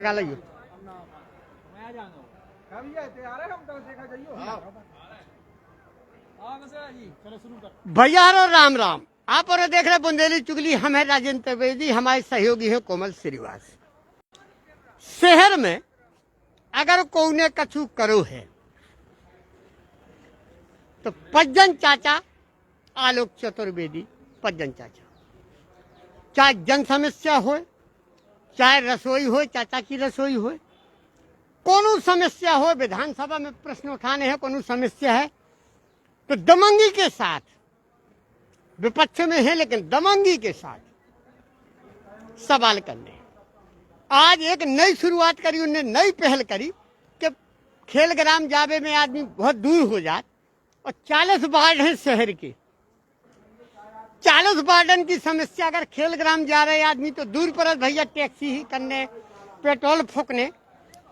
लगाइयो भैया और राम राम। आप और देख रहे बुंदेली चुगली। हम है राजेंद्र त्रिवेदी, हमारे सहयोगी है कोमल श्रीवास। शहर में अगर कोने कछु करो है तो पज्जन चाचा आलोक चतुर्वेदी पज्जन चाचा, चाहे जन समस्या हो, चाहे रसोई हो, चाचा की रसोई हो, कोनो समस्या हो, विधानसभा में प्रश्न उठाने हैं, कोनो समस्या है तो दमंगी के साथ, विपक्ष में है लेकिन दमंगी के साथ सवाल करने। आज एक नई शुरुआत करी, उन्हें नई पहल करी कि खेल ग्राम जावे में आदमी बहुत दूर हो जाए और 40 वार्ड हैं शहर के। 40 वार्डन की समस्या अगर खेल ग्राम जा रहे आदमी तो दूर पर भैया टैक्सी ही करने, पेट्रोल फूकने,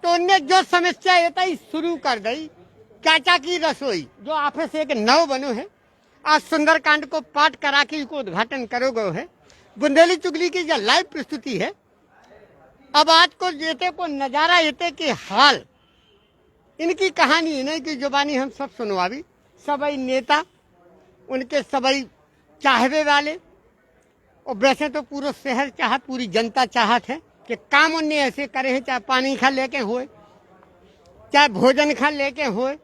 तो उनने जो समस्या येता ही शुरू कर दी। चाचा की रसोई जो ऑफिस एक नव बनो है, आज सुंदरकांड को पाठ करा के इसको उद्घाटन करोगे है। बुंदेली चुगली की जो लाइव प्रस्तुति है। अब आज को जेते को नजारा येते के हाल, इनकी कहानी इन्हीं की जुबानी हम सब सुनवावी। सबई नेता, उनके सबई चाहवे वाले, और वैसे तो पूरा शहर चाहत, पूरी जनता चाहत है कि काम उन्हें ऐसे करे हैं, चाहे पानी खा लेके होए, चाहे भोजन खा लेके होए,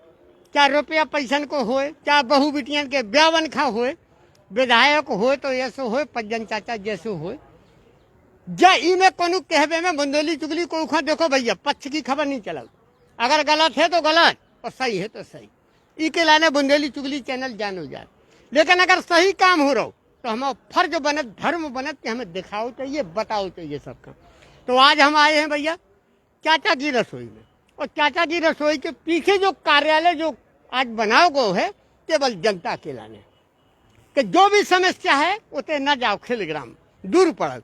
चाहे रुपया पैसन को होए, चाहे बहू बिटियन के ब्यावन खा होए, विधायक होए तो ऐसो होए, पज्जन चाचा जैसो होए। जा इमे कोनो कहवे में बुंदेली चुगली को उखा देखो भैया, पक्ष की खबर नहीं चला। अगर गलत है तो गलत और सही है तो सही। ई के लाने बुंदेली चुगली चैनल जानो जाए। लेकिन अगर सही काम हो रहा हो तो हमारा फर्ज बनत, धर्म बनत कि हमें दिखाओ चाहिए, बताओ चाहिए सबका। तो आज हम आए हैं भैया चाचा की रसोई में, और चाचा की रसोई के पीछे जो कार्यालय जो आज बनाओ गो है केवल जनता के लाने, कि जो भी समस्या है उसे न जाओ खेल ग्राम, दूर पड़ल।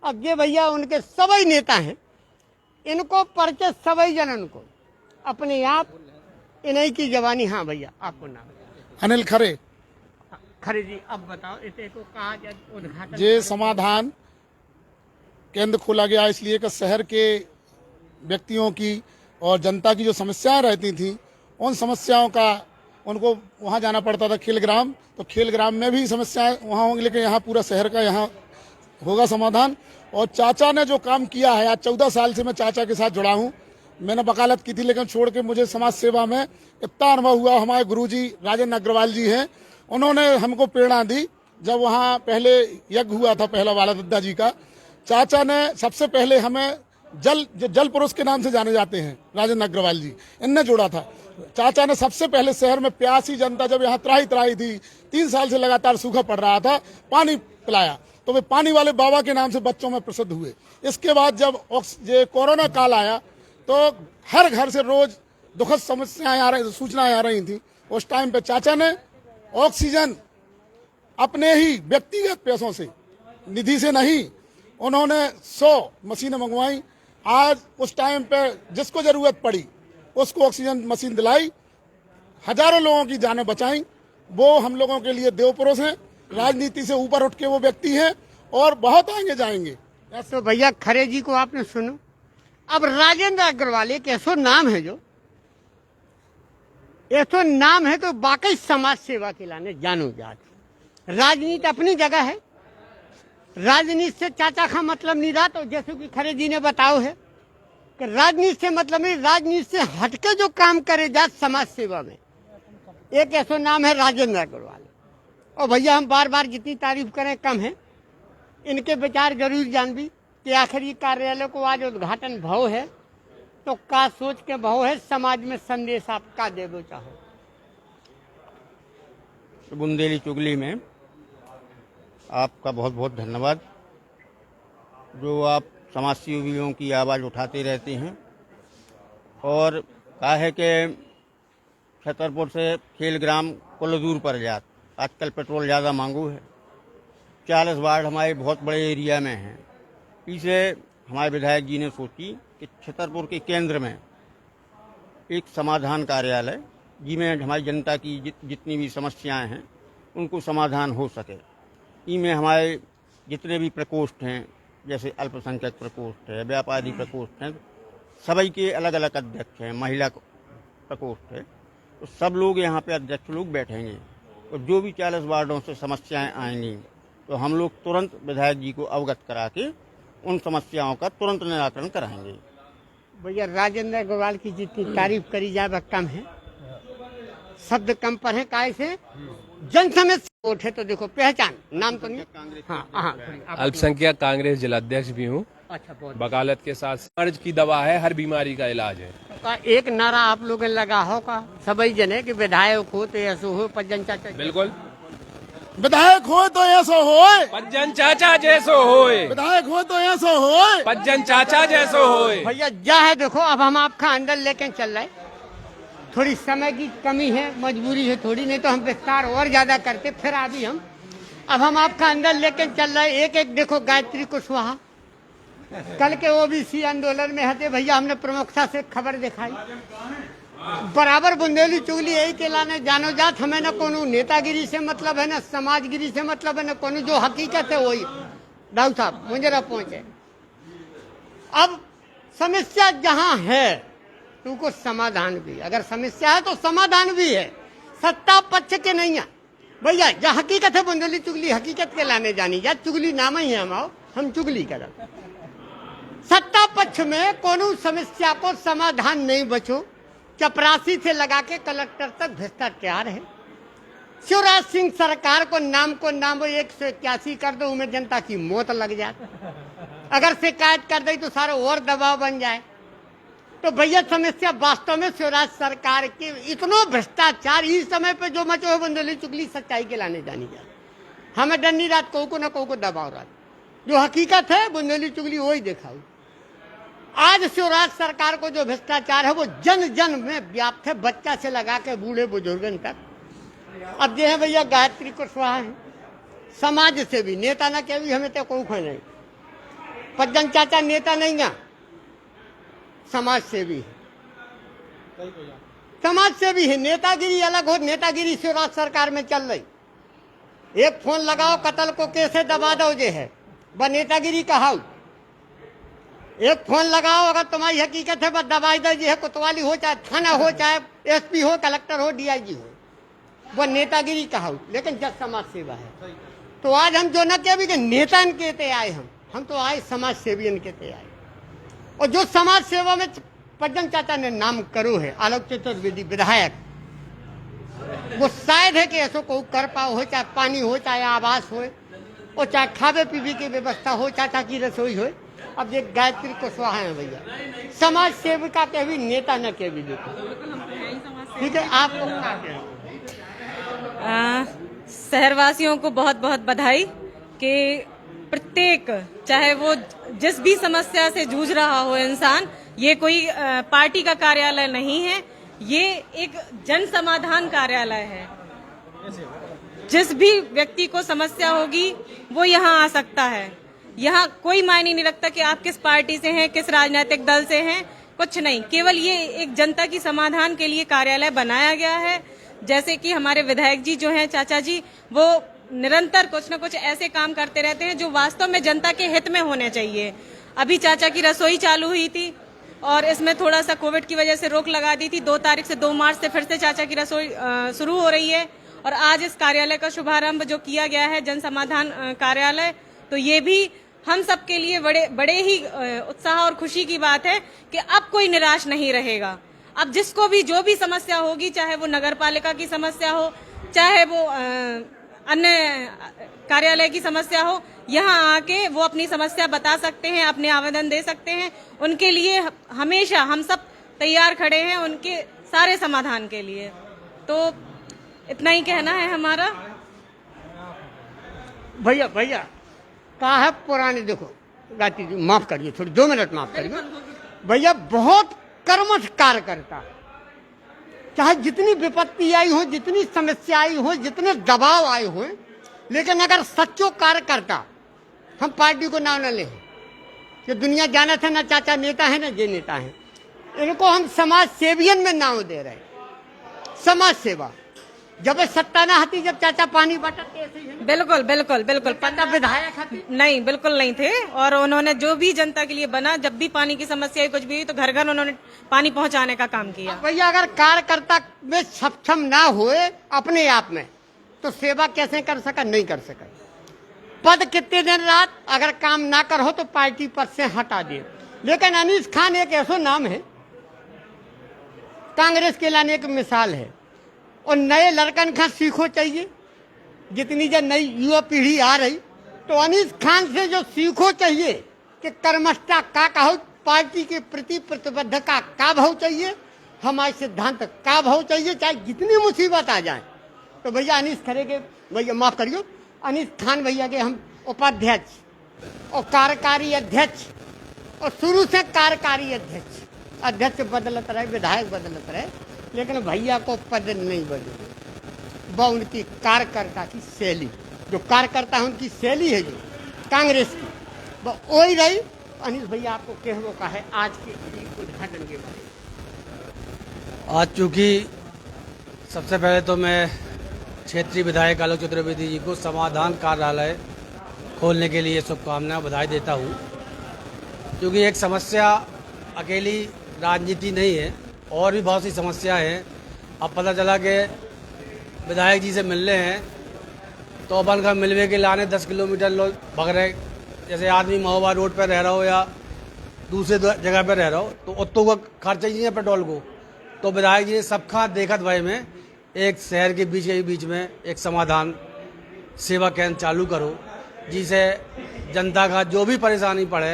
अब ये भैया उनके सबई नेता हैं, इनको परिचय सबई जनन को अपने आप इन्हीं की जवानी। हाँ भैया आपको नाम? अनिल खरे। खरे जी, अब बताओ इसे को कहा उद्घाटन ये समाधान केंद्र खोला गया इसलिए कि शहर के व्यक्तियों की और जनता की जो समस्याएं रहती थी, उन समस्याओं का उनको वहां जाना पड़ता था खेल ग्राम, तो खेल ग्राम में भी समस्याएं वहां होंगी, लेकिन यहाँ पूरा शहर का यहाँ होगा समाधान। और चाचा ने जो काम किया है, आज 14 साल से मैं चाचा के साथ जुड़ा हूँ। मैंने वकालत की थी लेकिन छोड़ के मुझे समाज सेवा में इतना अनुभव हुआ। हमारे गुरुजी राजेंद्र अग्रवाल जी हैं, उन्होंने हमको प्रेरणा दी। जब वहाँ पहले यज्ञ हुआ था पहला वाला दद्दा जी का, चाचा ने सबसे पहले हमें जल पुरुष के नाम से जाने जाते हैं राजेंद्र अग्रवाल जी, इनने जोड़ा था। चाचा ने सबसे पहले शहर में प्यासी जनता जब यहाँ त्राही त्राही थी, 3 साल से लगातार सूखा पड़ रहा था, पानी पिलाया, तो वे पानी वाले बाबा के नाम से बच्चों में प्रसिद्ध हुए। इसके बाद जब ये कोरोना काल आया तो हर घर से रोज दुखद समस्याएं आ रही, सूचनाएं आ रही थी। उस टाइम पे चाचा ने ऑक्सीजन अपने ही व्यक्तिगत पैसों से, निधि से नहीं, उन्होंने 100 मशीनें मंगवाई। आज उस टाइम पे जिसको जरूरत पड़ी उसको ऑक्सीजन मशीन दिलाई, हजारों लोगों की जानें बचाई। वो हम लोगों के लिए देव पुरुष हैं, राजनीति से ऊपर उठ के वो व्यक्ति हैं और बहुत आगे जाएंगे। तो भैया खरे जी को आपने सुनो। अब राजेंद्र अग्रवाल एक ऐसा नाम है, जो ऐसा नाम है तो वाकई समाज सेवा के लाने जानो जात। राजनीति अपनी जगह है, राजनीति से चाचा का मतलब नहीं रहा। तो जैसे कि खरे जी ने बताओ है कि राजनीति से मतलब नहीं, राजनीति से हटके जो काम करे जात समाज सेवा में, एक ऐसा नाम है राजेंद्र अग्रवाल। और भैया हम बार बार जितनी तारीफ करें कम है। इनके विचार जरूर जानबी कि आखिर ये कार्यालय को आज उद्घाटन भाव है तो का सोच के भाव है, समाज में संदेश आप का देवो चाहो? बुंदेली चुगली में आपका बहुत बहुत धन्यवाद, जो आप समाज सेवियों की आवाज़ उठाते रहते हैं। और कहा है कि छतरपुर से खेल ग्राम कुल दूर पर जात, आजकल पेट्रोल ज़्यादा मांगू है। 40 वार्ड हमारे बहुत बड़े एरिया में हैं। इसे हमारे विधायक जी ने सोची कि छतरपुर के केंद्र में एक समाधान कार्यालय, जिसमें हमारी जनता की जितनी भी समस्याएं हैं उनको समाधान हो सके। इनमें हमारे जितने भी प्रकोष्ठ हैं, जैसे अल्पसंख्यक प्रकोष्ठ है, व्यापारी प्रकोष्ठ हैं, सभी के अलग अलग अध्यक्ष हैं, महिला प्रकोष्ठ है, तो सब लोग यहाँ पे अध्यक्ष लोग बैठेंगे और जो भी 40 वार्डों से समस्याएं आएंगी तो हम लोग तुरंत विधायक जी को अवगत करा के उन समस्याओं का तुरंत निराकरण कराएंगे। भैया राजेंद्र अग्रवाल की जितनी तारीफ करी जाए वह कम है, शब्द कम पर है। काय से जन समस्या वोट है तो देखो पहचान नाम तो नहीं। हाँ, अल्पसंख्यक कांग्रेस जिलाध्यक्ष भी हूँ। अच्छा, बहुत वकालत के साथ कर्ज की दवा है, हर बीमारी का इलाज है। का एक नारा आप लोग लगा होगा सभी जने कि विधायक हो तो ऐसा हो पज्जन चाचा। बिल्कुल, विधायक हो तो ऐसा होए, पज्जन चाचा जैसो होए, विधायक हो तो ऐसा होए, पज्जन चाचा जैसो होए। भैया जा है देखो, अब हम आपका अंदर लेके चल रहे, थोड़ी समय की कमी है, मजबूरी है थोड़ी, नहीं तो हम विस्तार और ज्यादा करते फिर अभी हम। अब हम आपका अंदर लेके चल रहे, एक एक देखो गायत्री कुशवाहा कल के ओबीसी आंदोलन में हते भैया, हमने प्रमुखता से खबर दिखाई। बराबर बुंदेली चुगली यही के लाने जानो जात, हमें न कोनो नेतागिरी से मतलब है, न समाजगिरी से मतलब है, न कोनो जो हकीकत है वही दाऊ साहब मुंजरा पहुंचे। अब समस्या जहां है तो उनको समाधान भी, अगर समस्या है तो समाधान भी है, सत्ता पक्ष के नहीं है भैया। जहाँ हकीकत है बुंदेली चुगली हकीकत के लाने जानी जा, चुगली नाम ही है हम चुगली कर। सत्ता पक्ष में कोनो समस्या को समाधान नहीं बचो, चपरासी से लगा के कलेक्टर तक भ्रष्टाचार है। शिवराज सिंह सरकार को नाम 181 कर दो, उनमें जनता की मौत लग जाए। अगर शिकायत कर दे तो सारा और दबाव बन जाए। तो भैया समस्या वास्तव में शिवराज सरकार के इतना भ्रष्टाचार इस समय पे जो मचो है बुंदेली चुगली सच्चाई के लाने जानी जाए। हमें डर नहीं रात को न को दबाव रात, जो हकीकत है बुंदेली चुगली वही दिखाओ। आज शिवराज सरकार को जो भ्रष्टाचार है वो जन जन में व्याप्त है, बच्चा से लगा के बूढ़े बुजुर्गन तक। अब जो है भैया गायत्री कुशवाहा है, समाज से भी नेता ना के भी हमें तो कोई नहीं, पज्जन चाचा नेता नहीं है, समाज से भी है, समाज से भी है। नेतागिरी अलग हो, नेतागिरी शिवराज सरकार में चल रही। एक फोन लगाओ कत्ल को कैसे दबा दो जे है वह नेतागिरी कहाऊ। एक फोन लगाओ अगर तुम्हारी हकीकत है बस दबाई दो जी है, कोतवाली हो चाहे थाना हो चाहे एसपी हो कलेक्टर हो डीआईजी हो, वह नेतागिरी कहाऊ। लेकिन जब समाज सेवा है तो आज हम जो न के भी नेता इनके आए, हम तो आए समाज सेवी इनके आए। और जो समाज सेवा में पज्जन चाचा ने नाम करो है आलोक चतुर्वेदी विधायक, वो शायद है कि ऐसा को कर पाओ हो, चाहे पानी हो चाहे आवास हो, और चाहे खावे पीवे की व्यवस्था हो, चाचा की रसोई हो। अब ये गायत्री कुशवाहा है भैया, समाज सेविका के भी नेता न के भी देखो, ठीक है। आप लोग क्या कहें? शहरवासियों को बहुत बहुत बधाई कि प्रत्येक चाहे वो जिस भी समस्या से जूझ रहा हो इंसान, ये कोई पार्टी का कार्यालय नहीं है, ये एक जन समाधान कार्यालय है। जिस भी व्यक्ति को समस्या होगी वो यहाँ आ सकता है। यहाँ कोई मायने नहीं रखता कि आप किस पार्टी से हैं, किस राजनीतिक दल से हैं, कुछ नहीं, केवल ये एक जनता की समाधान के लिए कार्यालय बनाया गया है। जैसे कि हमारे विधायक जी जो हैं चाचा जी, वो निरंतर कुछ न कुछ ऐसे काम करते रहते हैं जो वास्तव में जनता के हित में होने चाहिए। अभी चाचा की रसोई चालू हुई थी और इसमें थोड़ा सा कोविड की वजह से रोक लगा दी थी। 2 तारीख से 2 मार्च से फिर से चाचा की रसोई शुरू हो रही है और आज इस कार्यालय का शुभारंभ जो किया गया है जन समाधान कार्यालय, तो ये भी हम सब के लिए बड़े ही उत्साह और खुशी की बात है कि अब कोई निराश नहीं रहेगा। अब जिसको भी जो भी समस्या होगी, चाहे वो नगर पालिका की समस्या हो, चाहे वो अन्य कार्यालय की समस्या हो, यहाँ आके वो अपनी समस्या बता सकते हैं, अपने आवेदन दे सकते हैं। उनके लिए हमेशा हम सब तैयार खड़े हैं, उनके सारे समाधान के लिए। तो इतना ही कहना है हमारा। भैया कहा है पुराने, देखो गाती जी माफ करिए, थोड़ी 2 मिनट माफ करिए भैया। बहुत कर्मठ कार्य करता, चाहे जितनी विपत्ति आई हो, जितनी समस्या आई हो, जितने दबाव आए हो, लेकिन अगर सच्चो कार्य करता, हम पार्टी को नाम न ले कि दुनिया जाना था ना चाचा नेता है ना जे नेता है, इनको हम समाज सेवियन में नाम दे रहे। समाज सेवा जब सत्ता ना हती, जब चाचा पानी बटत ऐसे ही बिल्कुल बिल्कुल बिल्कुल चाचा विधायक हती। नहीं, बिल्कुल नहीं थे। और उन्होंने जो भी जनता के लिए बना, जब भी पानी की समस्या हुई, कुछ भी हुई, तो घर घर उन्होंने पानी पहुंचाने का काम किया। भैया अगर कार्यकर्ता में सक्षम ना हुए अपने आप में, तो सेवा कैसे कर सका? नहीं कर सका। पद कितने दिन रात अगर काम ना कर हो तो पार्टी पद से हटा दिए। लेकिन अनीस खान एक ऐसा नाम है, कांग्रेस के लाने एक मिसाल है। और नए लड़कन का सीखो चाहिए, जितनी जो नई युवा पीढ़ी आ रही, तो अनीस खान से जो सीखो चाहिए कि कर्मठता का कहो, पार्टी के प्रति प्रतिबद्धता का भाव चाहिए, हमारे सिद्धांत का भाव चाहिए, चाहे जितनी मुसीबत आ जाए। तो भैया अनीस खरे के, भैया माफ करियो, अनीस खान भैया के हम उपाध्यक्ष और कार्यकारी अध्यक्ष, और शुरू से कार्यकारी अध्यक्ष बदलत रहे, विधायक बदलत रहे, लेकिन भैया को पद नहीं बदले। वह उनकी कार्यकर्ता की शैली, जो कार्यकर्ता है उनकी शैली है जो कांग्रेस की, वह वही रही। अनिल भैया आपको कहने का है आज के उद्घाटन के बारे में। आज चूँकि सबसे पहले तो मैं क्षेत्रीय विधायक आलोक चतुर्वेदी जी को समाधान कार्यालय खोलने के लिए शुभकामनाएं बधाई देता हूँ, क्योंकि एक समस्या अकेली राजनीति नहीं है, और भी बहुत सी समस्या हैं। अब पता चला कि विधायक जी से मिलने हैं तो अपन का मिलवे के लाने 10 किलोमीटर लोग भग रहे। जैसे आदमी महोबा रोड पर रह रहा हो या दूसरे जगह पर रह रहा हो, तो उतो का खर्चा ही नहीं है पेट्रोल को। तो विधायक जी ने सबका देखत भाई में एक शहर के बीच में एक समाधान सेवा केंद्र चालू करो, जिसे जनता का जो भी परेशानी पड़े,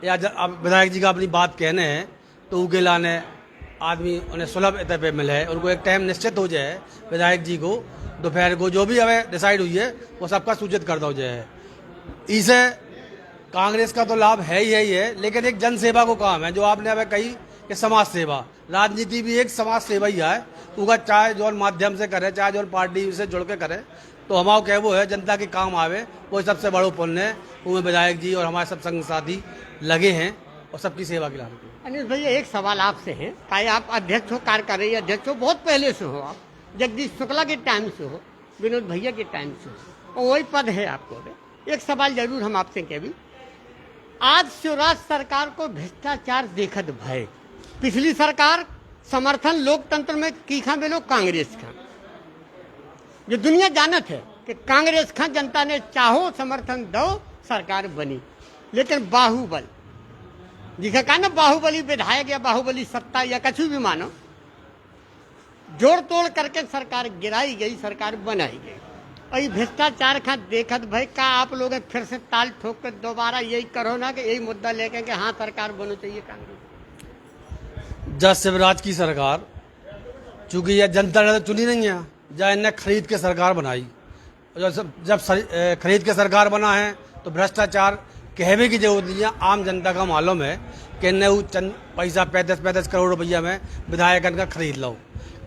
या अब विधायक जी का अपनी बात कहने हैं तो उनके लाने आदमी उन्हें सुलभ इतने पे मिले, उनको एक टाइम निश्चित हो जाए विधायक जी को दोपहर को, जो भी हमें डिसाइड हुई है वो सबका सूचित कर दो जाए। इसे कांग्रेस का तो लाभ है ही है, लेकिन एक जन सेवा को काम है, जो आपने हमें कही कि समाज सेवा, राजनीति भी एक समाज सेवा ही है। उनका चाहे जो माध्यम से करे, चाहे जो पार्टी से जुड़ के करे, तो हमारा कहवो है जनता के काम आवे, वो सबसे बड़ो पुण्य है। उनमें विधायक जी और हमारे सब संग साथी लगे हैं और सबकी सेवा के लिए। अनिल भैया एक सवाल आपसे है, चाहे आप अध्यक्ष हो, कार्यकारी अध्यक्ष हो, बहुत पहले से हो, आप जगदीश शुक्ला के टाइम से हो, विनोद भैया के टाइम से हो, और वही पद है आपको। एक सवाल जरूर हम आपसे कह भी, आज शिवराज सरकार को भ्रष्टाचार देखत भय, पिछली सरकार समर्थन लोकतंत्र में कीखा में लोग कांग्रेस का, जो दुनिया जानत है कि कांग्रेस का जनता ने चाहो समर्थन दो सरकार बनी। लेकिन बाहुबल जिसे कहा ना, बाहुबली विधायक या बाहुबली सत्ता या कुछ भी मानो, जोड़ तोड़ करके सरकार गिराई गई, सरकार बनाई गई। और ये भ्रष्टाचार का देखत भाई का आप लोग फिर से ताल ठोक कर दोबारा यही करो ना कि यही मुद्दा लेके कि हाँ सरकार बननी चाहिए कांग्रेस। जब शिवराज की सरकार, चूंकि यह जनता ने तो चुनी नहीं है, जब इन्हें खरीद के सरकार बनाई, जब खरीद के सरकार बना है तो भ्रष्टाचार कहने की जरूरत नहीं है। आम जनता का मालूम है कि न वो चंद पैसा 35 करोड़ रुपया में विधायकन का खरीद लो,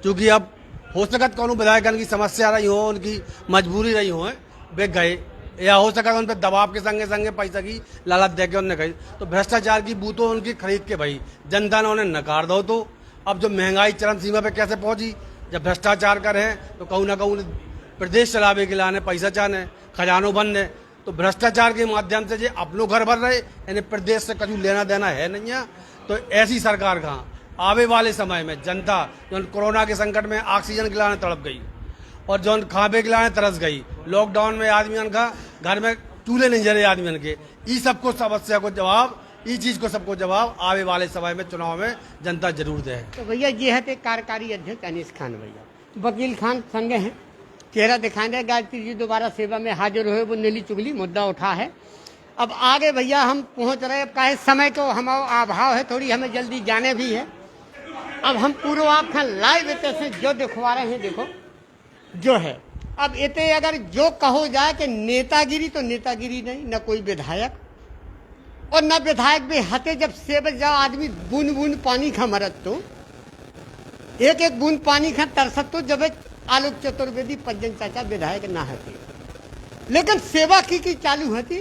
क्योंकि अब हो सकत कौन विधायकन की समस्या रही हो, उनकी मजबूरी रही हो, वे गए, या हो सका उन पर दबाव के संगे संगे पैसा की लालच दे के उन्होंने कही, तो भ्रष्टाचार की बूतों उनकी खरीद के भाई जनता ने उन्हें नकार दो। तो अब जो महंगाई चरम सीमा पे कैसे पहुंची, जब भ्रष्टाचार कर हैं तो कहूँ ना कहूँ प्रदेश चलावे के लाने पैसा चाहने, खजानो बंद है, तो भ्रष्टाचार के माध्यम से जो अपनों घर भर रहे, इन्हें प्रदेश से कभी लेना देना है नहीं है। तो ऐसी सरकार कहाँ आवे वाले समय में जनता जो कोरोना के संकट में ऑक्सीजन के लाने तड़प गई, और जो खाबे के लाने तरस गई, लॉकडाउन में आदमियों का घर में चूल्हे नहीं जले आदमियों के, इस सबको समस्या को जवाब, इस चीज को सबको जवाब आवे वाले समय में चुनाव में जनता जरूर दे। तो भैया ये है कार्यकारी अध्यक्ष अनीस खान भैया, वकील खान संगे हैं, चेहरा दिखाने गायत्री जी दोबारा सेवा में हाजिर हुए, वो नीली चुगली मुद्दा उठा है। अब आगे भैया हम पहुंच रहे, अब काहे समय को हम अभाव है, थोड़ी हमें जल्दी जाने भी है। अब हम पूरा आपका लाइव इतने से जो दिखवा रहे हैं, देखो जो है। अब इतने अगर जो कहो जाए कि नेतागिरी, तो नेतागिरी नहीं, न कोई विधायक और न विधायक भी हते। जब सेब जाओ आदमी बूंद बूंद पानी खा मरत, तो एक एक बूंद पानी खा तरसत, तो जब आलोक चतुर्वेदी पज्जन चाचा विधायक ना हते, लेकिन सेवा की चालू होती,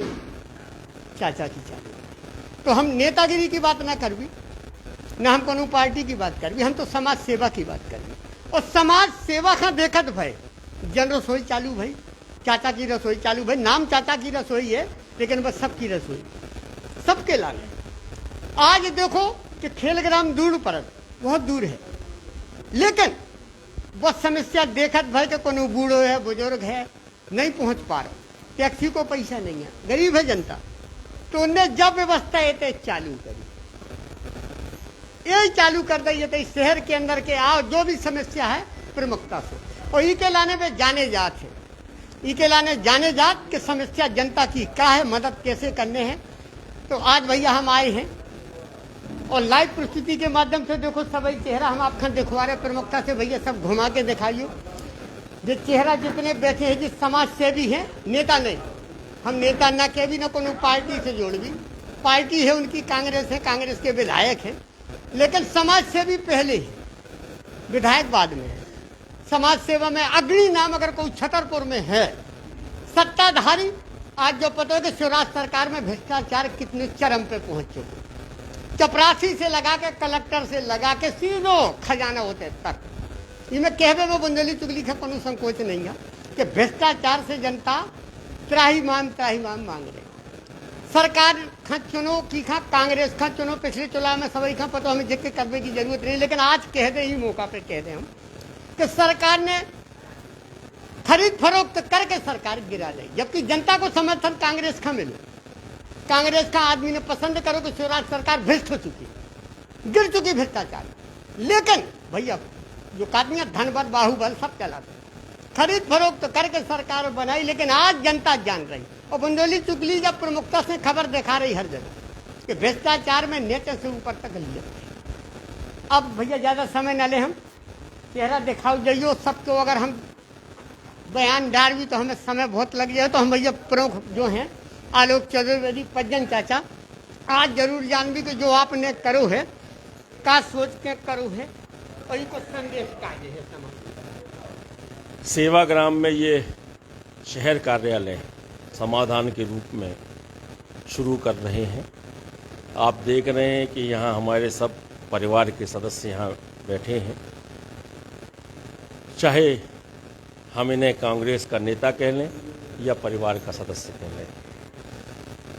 चाचा की चालू। तो हम नेतागिरी की बात ना करवी, ना हम कोनो पार्टी की बात करवी, हम तो समाज सेवा की बात करवी। और समाज सेवा का देखत भाई जन रसोई चालू भाई, चाचा की रसोई चालू भाई, नाम चाचा की रसोई है लेकिन बस सबकी रसोई, सबके लाने। आज देखो कि खेलग्राम दूर पड़त, बहुत दूर है, लेकिन वो समस्या देखत भाई कि कोनो बूढ़ो है, बुजुर्ग है, नहीं पहुंच पा रहा, टैक्सी को पैसा नहीं है, गरीब है जनता, तो उन्हें जब व्यवस्था ये चालू करी, यही चालू कर दी तो शहर के अंदर के आओ जो भी समस्या है प्रमुखता से, और ई के लाने में जाने जात है, ई के लाने जाने जात कि समस्या जनता की क्या है, मदद कैसे करने हैं। तो आज भैया हम आए हैं और लाइव प्रस्तुति के माध्यम से देखो सभी चेहरा हम आपको दिखवा रहे प्रमुखता से, भैया सब घुमा के दिखाइयो। जो चेहरा जितने बैठे हैं जिस समाज सेवी हैं, नेता नहीं, हम नेता न के भी न कोनो पार्टी से जोड़ भी, पार्टी है उनकी कांग्रेस है, कांग्रेस के विधायक हैं, लेकिन समाज सेवी पहले है, विधायक बाद में है। समाज सेवा में अग्रणी नाम अगर कोई छतरपुर में है, सत्ताधारी, आज जो पता है कि स्वराज सरकार में भ्रष्टाचार कितने चरम पे पहुंच चुके, चपरासी से लगा के कलेक्टर से लगा के सीधो खजाना होते तक, इनमें कहवे में बुंदेली चुगली का कोनो संकोच नहीं है कि भ्रष्टाचार से जनता त्राहिमाम मांग रहे। सरकार खा चुनो की खा कांग्रेस खा चुनो, पिछले चुनाव में सभी खा पता हमें जिक्र करने की जरूरत नहीं, लेकिन आज कह दे ही मौका पे कह दे हम कि सरकार ने खरीद फरोख्त करके सरकार गिरा दी, जबकि जनता को समर्थन कांग्रेस का मिले, कांग्रेस का आदमी ने पसंद करो कि स्वराज सरकार भ्रष्ट हो चुकी, गिर चुकी भ्रष्टाचार। लेकिन भैया जो आदमी धनबल बाहुबल सब चलाते, खरीद फरोख्त करके सरकार बनाई, लेकिन आज जनता जान रही, और बुंदेली चुगली जब प्रमुखता से खबर दिखा रही हर जगह कि भ्रष्टाचार में नीचे से ऊपर तक लिया। अब भैया ज़्यादा समय न ले, हम चेहरा दिखाओ जाइयो सबको, अगर हम बयान डाल भी तो हमें समय बहुत लग जाए, तो हम भैया प्रमुख जो हैं आलोक चतुर्वेदी पज्जन चाचा, आज जरूर जान भी कि जो आपने करो है का सोच के करो है, और इनको संदेश का है समाज। सेवाग्राम में ये शहर कार्यालय समाधान के रूप में शुरू कर रहे हैं। आप देख रहे हैं कि यहाँ हमारे सब परिवार के सदस्य यहाँ बैठे हैं, चाहे हम इन्हें कांग्रेस का नेता कह लें या परिवार का सदस्य कह लें।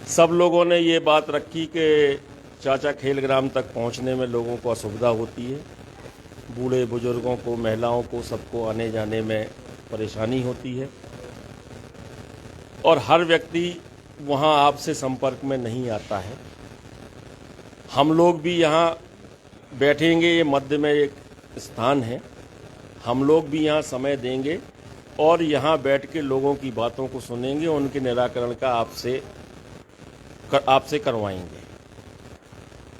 सब लोगों ने ये बात रखी कि चाचा खेलग्राम तक पहुंचने में लोगों को असुविधा होती है, बूढ़े बुजुर्गों को, महिलाओं को, सबको आने जाने में परेशानी होती है, और हर व्यक्ति वहां आपसे संपर्क में नहीं आता है। हम लोग भी यहाँ बैठेंगे, ये मध्य में एक स्थान है, हम लोग भी यहाँ समय देंगे और यहाँ बैठ के लोगों की बातों को सुनेंगे, उनके निराकरण का आपसे करवाएंगे।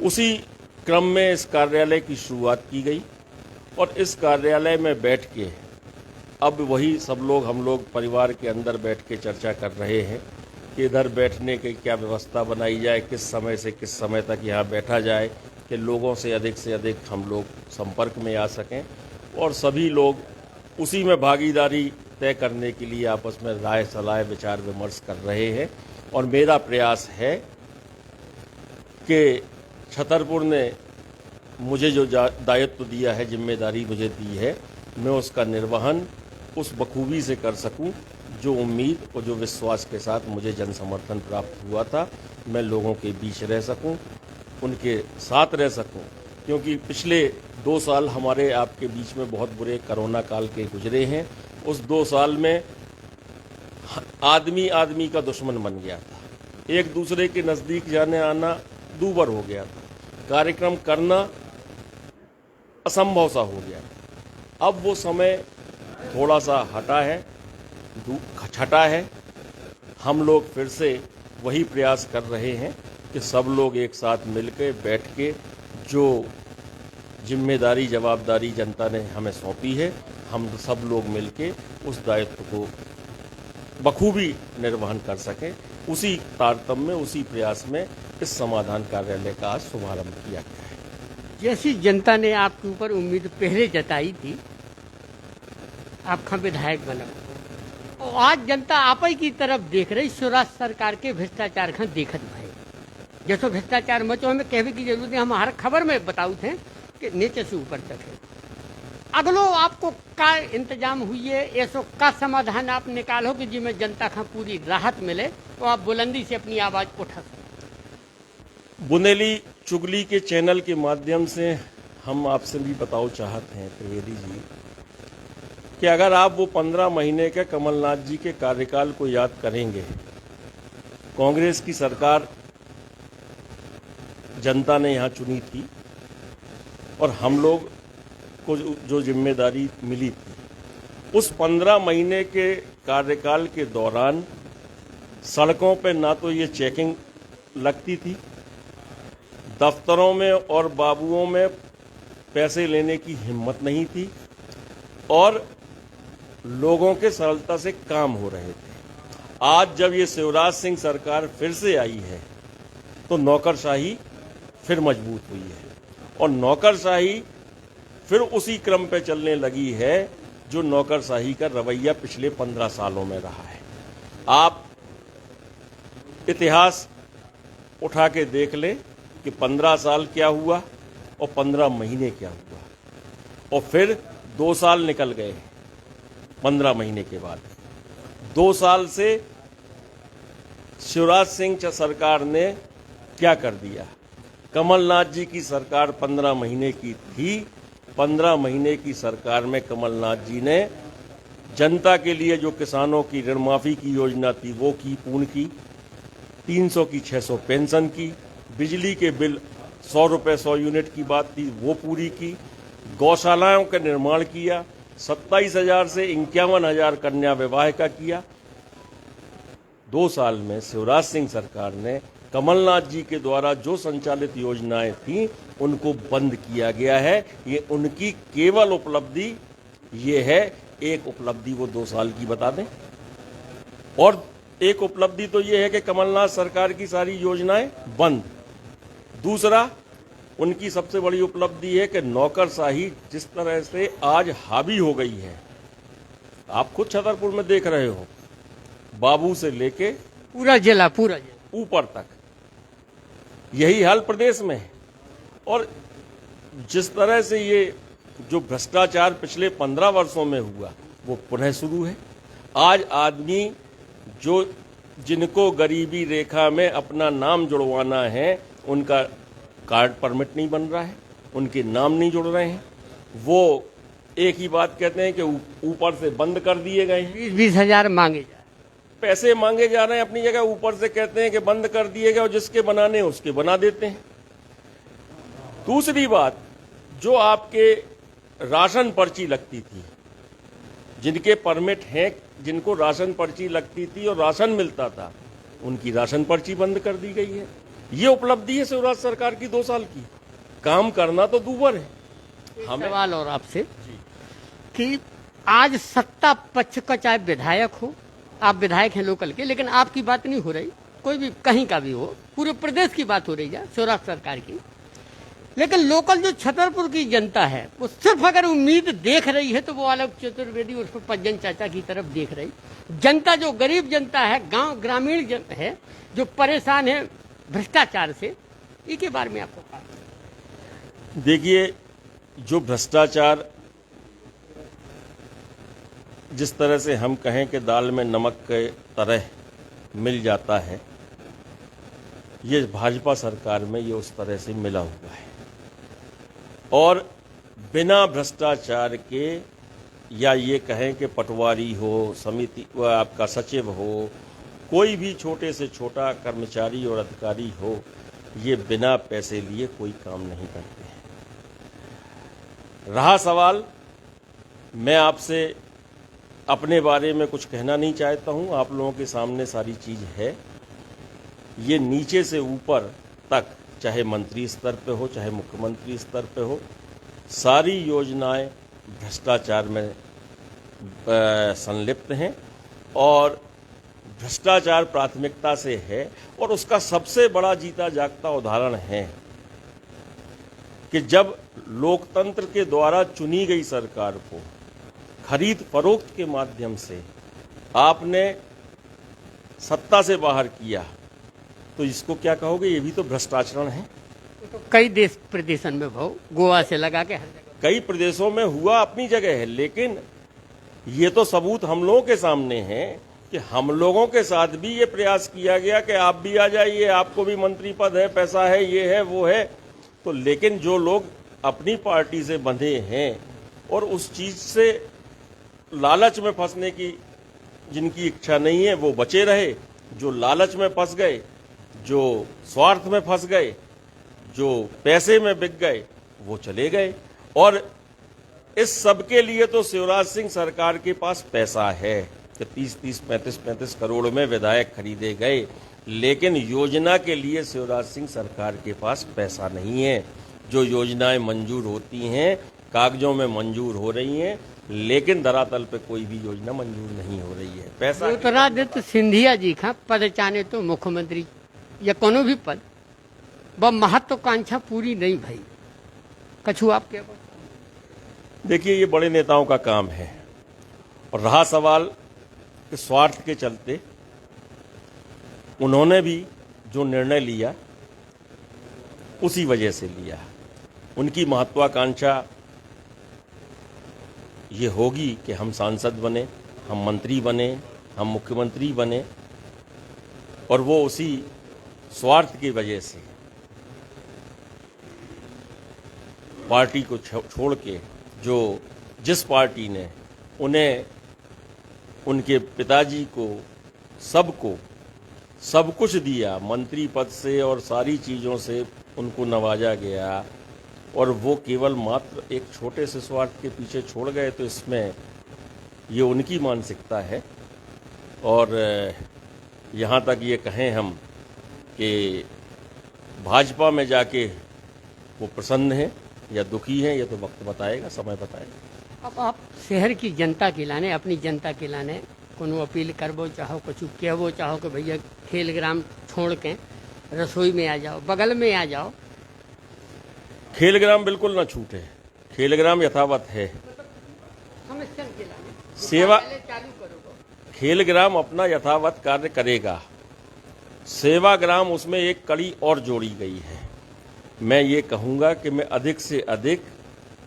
उसी क्रम में इस कार्यालय की शुरुआत की गई, और इस कार्यालय में बैठ के अब वही सब लोग, हम लोग परिवार के अंदर बैठ के चर्चा कर रहे हैं कि इधर बैठने की क्या व्यवस्था बनाई जाए, किस समय से किस समय तक यहाँ बैठा जाए कि लोगों से अधिक हम लोग संपर्क में आ सकें, और सभी लोग उसी में भागीदारी तय करने के लिए आपस में राय सलाह विचार विमर्श कर रहे हैं। और मेरा प्रयास है कि छतरपुर ने मुझे जो दायित्व दिया है, जिम्मेदारी मुझे दी है, मैं उसका निर्वहन उस बखूबी से कर सकूं जो उम्मीद और जो विश्वास के साथ मुझे जन समर्थन प्राप्त हुआ था। मैं लोगों के बीच रह सकूं, उनके साथ रह सकूं, क्योंकि पिछले 2 साल हमारे आपके बीच में बहुत बुरे कोरोना काल के गुजरे हैं। उस 2 साल में आदमी आदमी का दुश्मन बन गया था, एक दूसरे के नज़दीक जाने आना दूभर हो गया था, कार्यक्रम करना असंभव सा हो गया। अब वो समय थोड़ा सा छटा है। हम लोग फिर से वही प्रयास कर रहे हैं कि सब लोग एक साथ मिलकर बैठ के जो जिम्मेदारी जवाबदारी जनता ने हमें सौंपी है, हम सब लोग मिलके उस दायित्व को बखूबी निर्वहन कर सकें। उसी तारतम्य में, उसी प्रयास में इस समाधान कार्यालय का आज शुभारंभ किया गया है। जैसी जनता ने आपके ऊपर उम्मीद पहले जताई थी, आपका विधायक बना, और आज जनता आप ही की तरफ देख रही, स्वराज सरकार के भ्रष्टाचार का देखत भाई, जैसो भ्रष्टाचार मचो, हमें कहने की जरूरत है, हम हर खबर में बताऊ थे कि नीचे से ऊपर तक है। अगलो आपको का इंतजाम हुई है, ऐसो का समाधान आप निकालो कि जिसमें जनता का पूरी राहत मिले, तो आप बुलंदी से अपनी आवाज उठा सकें। बुंदेली चुगली के चैनल के माध्यम से हम आपसे भी बताओ चाहते हैं त्रिवेदी जी कि अगर आप वो 15 महीने के कमलनाथ जी के कार्यकाल को याद करेंगे, कांग्रेस की सरकार जनता ने यहाँ चुनी थी और हम लोग को जो जिम्मेदारी मिली थी, उस 15 महीने के कार्यकाल के दौरान सड़कों पे ना तो ये चेकिंग लगती थी, दफ्तरों में और बाबुओं में पैसे लेने की हिम्मत नहीं थी और लोगों के सरलता से काम हो रहे थे। आज जब ये शिवराज सिंह सरकार फिर से आई है तो नौकरशाही फिर मजबूत हुई है और नौकरशाही फिर उसी क्रम पे चलने लगी है जो नौकरशाही का रवैया पिछले 15 सालों में रहा है। आप इतिहास उठा के देख ले कि 15 साल क्या हुआ और 15 महीने क्या हुआ, और फिर 2 साल निकल गए 15 महीने के बाद। 2 साल से शिवराज सिंह सरकार ने क्या कर दिया? कमलनाथ जी की सरकार 15 महीने की थी, 15 महीने की सरकार में कमलनाथ जी ने जनता के लिए जो किसानों की ऋण माफी की योजना थी वो की, पूर्ण की, 300 की 600 पेंशन की, बिजली के बिल 100 रुपए 100 यूनिट की बात थी वो पूरी की, गौशालाओं का निर्माण किया, 27,000 से 51,000 कन्या विवाह का किया। 2 साल में शिवराज सिंह सरकार ने कमलनाथ जी के द्वारा जो संचालित योजनाएं थी उनको बंद किया गया है। ये उनकी केवल उपलब्धि ये है। एक उपलब्धि वो 2 साल की बता दें, और एक उपलब्धि तो ये है कि कमलनाथ सरकार की सारी योजनाएं बंद। दूसरा, उनकी सबसे बड़ी उपलब्धि है कि नौकरशाही जिस तरह से आज हावी हो गई है, आप खुद छतरपुर में देख रहे हो, बाबू से लेके पूरा जिला ऊपर तक यही हाल प्रदेश में है। और जिस तरह से ये जो भ्रष्टाचार पिछले 15 वर्षों में हुआ वो पुनः शुरू है। आज आदमी जो जिनको गरीबी रेखा में अपना नाम जुड़वाना है उनका कार्ड परमिट नहीं बन रहा है, उनके नाम नहीं जुड़ रहे हैं। वो एक ही बात कहते हैं कि ऊपर से बंद कर दिए गए हैं। 20 हजार मांगे जा, पैसे मांगे जा रहे हैं अपनी जगह, ऊपर से कहते हैं कि बंद कर दिए गए और जिसके बनाने उसके बना देते हैं। दूसरी बात, जो आपके राशन पर्ची लगती थी, जिनके परमिट हैं, जिनको राशन पर्ची लगती थी और राशन मिलता था, उनकी राशन पर्ची बंद कर दी गई है। ये उपलब्धि है शिवराज सरकार की 2 साल की। काम करना तो दूभर है। हमें सवाल और आपसे कि आज सत्ता पक्ष का चाहे विधायक हो, आप विधायक हैं लोकल के, लेकिन आपकी बात नहीं हो रही, कोई भी कहीं का भी हो, पूरे प्रदेश की बात हो रही है शिवराज सरकार की, लेकिन लोकल जो छतरपुर की जनता है वो सिर्फ अगर उम्मीद देख रही है तो वो आलोक चतुर्वेदी उर्फ पज्जन चाचा की तरफ देख रही। जनता जो गरीब जनता है, गांव ग्रामीण है, जो परेशान है भ्रष्टाचार से, इसके बारे में आपको कहा। देखिए, जो भ्रष्टाचार जिस तरह से हम कहें कि दाल में नमक के तरह मिल जाता है, ये भाजपा सरकार में ये उस तरह से मिला हुआ है। और बिना भ्रष्टाचार के, या ये कहें कि पटवारी हो, समिति आपका सचिव हो, कोई भी छोटे से छोटा कर्मचारी और अधिकारी हो, ये बिना पैसे लिए कोई काम नहीं करते हैं। रहा सवाल, मैं आपसे अपने बारे में कुछ कहना नहीं चाहता हूं, आप लोगों के सामने सारी चीज है। ये नीचे से ऊपर तक, चाहे मंत्री स्तर पे हो, चाहे मुख्यमंत्री स्तर पे हो, सारी योजनाएं भ्रष्टाचार में संलिप्त हैं और भ्रष्टाचार प्राथमिकता से है। और उसका सबसे बड़ा जीता जागता उदाहरण है कि जब लोकतंत्र के द्वारा चुनी गई सरकार को खरीद फरोख्त के माध्यम से आपने सत्ता से बाहर किया, तो इसको क्या कहोगे? ये भी तो भ्रष्टाचार है। तो कई देश प्रदेशन में भाव गोवा से लगा के हर जगह कई प्रदेशों में हुआ अपनी जगह है, लेकिन ये तो सबूत हम लोगों के सामने है कि हम लोगों के साथ भी ये प्रयास किया गया कि आप भी आ जाइए, आपको भी मंत्री पद है, पैसा है, ये है, वो है। तो लेकिन जो लोग अपनी पार्टी से बंधे हैं और उस चीज से लालच में फंसने की जिनकी इच्छा नहीं है वो बचे रहे, जो लालच में फंस गए, जो स्वार्थ में फंस गए, जो पैसे में बिक गए, वो चले गए। और इस सब के लिए तो शिवराज सिंह सरकार के पास पैसा है कि 30-30, 35-35 करोड़ में विधायक खरीदे गए, लेकिन योजना के लिए शिवराज सिंह सरकार के पास पैसा नहीं है। जो योजनाएं मंजूर होती हैं कागजों में मंजूर हो रही हैं, लेकिन धरातल पे कोई भी योजना मंजूर नहीं हो रही है। पैसा ज्योतिरादित्य सिंधिया जी का पद चाहे तो मुख्यमंत्री या कोनो भी पद वह महत्वाकांक्षा पूरी नहीं भई। कछु आप क्या देखिए, ये बड़े नेताओं का काम है। और रहा सवाल कि स्वार्थ के चलते उन्होंने भी जो निर्णय लिया उसी वजह से लिया। उनकी महत्वाकांक्षा ये होगी कि हम सांसद बने, हम मंत्री बने, हम मुख्यमंत्री बने, और वो उसी स्वार्थ की वजह से पार्टी को छोड़ के जो जिस पार्टी ने उन्हें उनके पिताजी को सबको सब कुछ दिया, मंत्री पद से और सारी चीज़ों से उनको नवाजा गया, और वो केवल मात्र एक छोटे से स्वार्थ के पीछे छोड़ गए, तो इसमें ये उनकी मानसिकता है। और यहाँ तक ये कहें हम कि भाजपा में जाके वो प्रसन्न हैं या दुखी हैं, ये तो वक्त बताएगा, समय बताएगा। अब आप शहर की जनता के लाने, अपनी जनता के लाने कोनो अपील करबो चाहो, कुछ कहबो चाहो कि भैया खेल ग्राम छोड़ के रसोई में आ जाओ, बगल में आ जाओ। खेलग्राम बिल्कुल न छूटे, खेलग्राम यथावत है। सेवा खेलग्राम अपना यथावत कार्य करेगा, सेवाग्राम उसमें एक कड़ी और जोड़ी गई है। मैं ये कहूँगा कि मैं अधिक से अधिक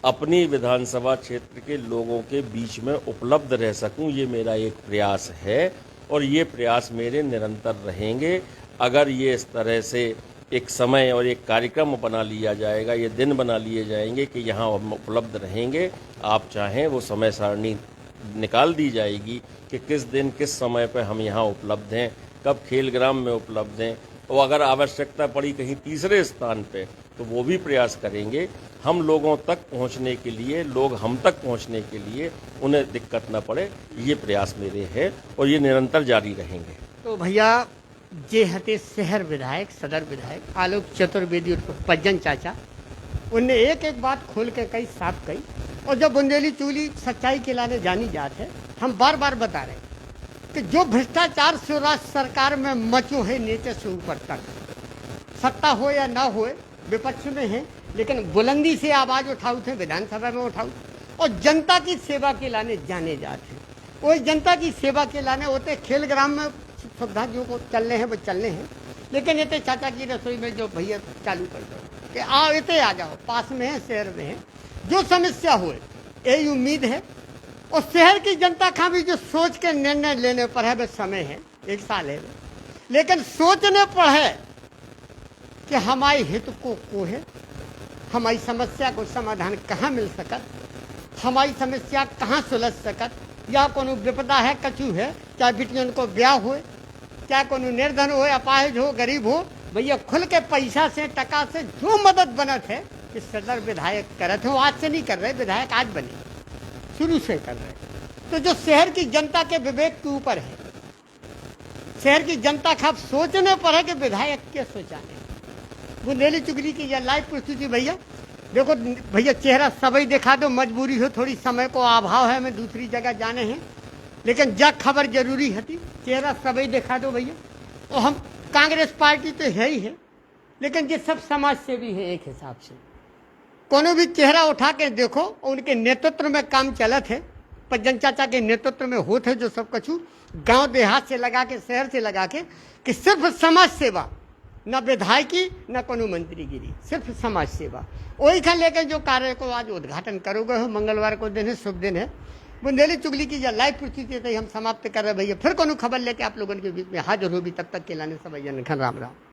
अपनी विधानसभा क्षेत्र के लोगों के बीच में उपलब्ध रह सकूं, ये मेरा एक प्रयास है और ये प्रयास मेरे निरंतर रहेंगे। अगर ये इस तरह से एक समय और एक कार्यक्रम बना लिया जाएगा, ये दिन बना लिए जाएंगे कि यहाँ हम उपलब्ध रहेंगे, आप चाहें वो समय सारणी निकाल दी जाएगी कि किस दिन किस समय पर हम यहाँ उपलब्ध हैं, कब खेलग्राम में उपलब्ध हैं, और अगर आवश्यकता पड़ी कहीं तीसरे स्थान पे तो वो भी प्रयास करेंगे। हम लोगों तक पहुंचने के लिए, लोग हम तक पहुंचने के लिए उन्हें दिक्कत न पड़े, ये प्रयास मेरे हैं और ये निरंतर जारी रहेंगे। तो भैया जे हते शहर विधायक, सदर विधायक आलोक चतुर्वेदी और पज्जन चाचा, उनने एक एक बात खोल के कही, साफ कही। और जब बुंदेली चूली सच्चाई के लाने जानी जात है, हम बार बार बता रहे कि जो भ्रष्टाचार शिवराज सरकार में मचो है नीचे से ऊपर तक, सत्ता हो या ना हो, विपक्ष में है लेकिन बुलंदी से आवाज उठाऊ थे, विधानसभा में उठाऊ, और जनता की सेवा के लाने जाने जाते। वो जनता की सेवा के लाने होते खेलग्राम में सुविधा जो को चलने हैं वो चलने हैं, लेकिन इतने चाचा की रसोई में जो भैया चालू कर दो कि आओ इतने आ जाओ, पास में है, शहर में है, जो समस्या हो यही उम्मीद है। और शहर की जनता का भी जो सोच के निर्णय लेने पर है, बस समय है, 1 साल है, लेकिन सोचने पर है कि हमारे हित को है, हमारी समस्या को समाधान कहाँ मिल सकत, हमारी समस्या कहाँ सुलझ सकत, या कोनो विपदा है, कछु है, चाहे बेटियों को ब्याह हो, चाहे कोनो निर्धन हो, अपाहिज हो, गरीब हो, भैया खुल के पैसा से टका से जो मदद बनत है कि सदर विधायक करत हो। आज से नहीं कर रहे, विधायक आज बने, शुरू से कर रहे। तो जो शहर की जनता के विवेक के ऊपर है, शहर की जनता का सोचने पर है कि विधायक क्या सोचाने। बुंदेली चुगली की यह लाइव प्रस्तुति भैया देखो, भैया चेहरा सबई दिखा दो, मजबूरी हो, थोड़ी समय को अभाव है, हमें दूसरी जगह जाने हैं, लेकिन जग खबर जरूरी है, चेहरा सबई दिखा दो भैया। और हम कांग्रेस पार्टी तो है ही है, लेकिन ये सब समाज सेवी है एक हिसाब से। कोनो भी चेहरा उठा के देखो, उनके नेतृत्व में काम चलत है, पज्जन चाचा के नेतृत्व में होते जो सब कछु गांव देहात से लगा के, शहर से लगा के, कि सिर्फ समाज सेवा, न विधायकी न कोनो मंत्रीगिरी, सिर्फ समाज सेवा। वही का लेकर जो कार्य को आज उद्घाटन करोगे हो, मंगलवार को दिन है, शुभ दिन है। बुंदेली चुगली की जो लाइव प्रस्तुति हम समाप्त कर रहे भैया, फिर कोनो खबर लेके आप लोगों के बीच में हाजिर होगी। तब तक के लाने सब राम राम।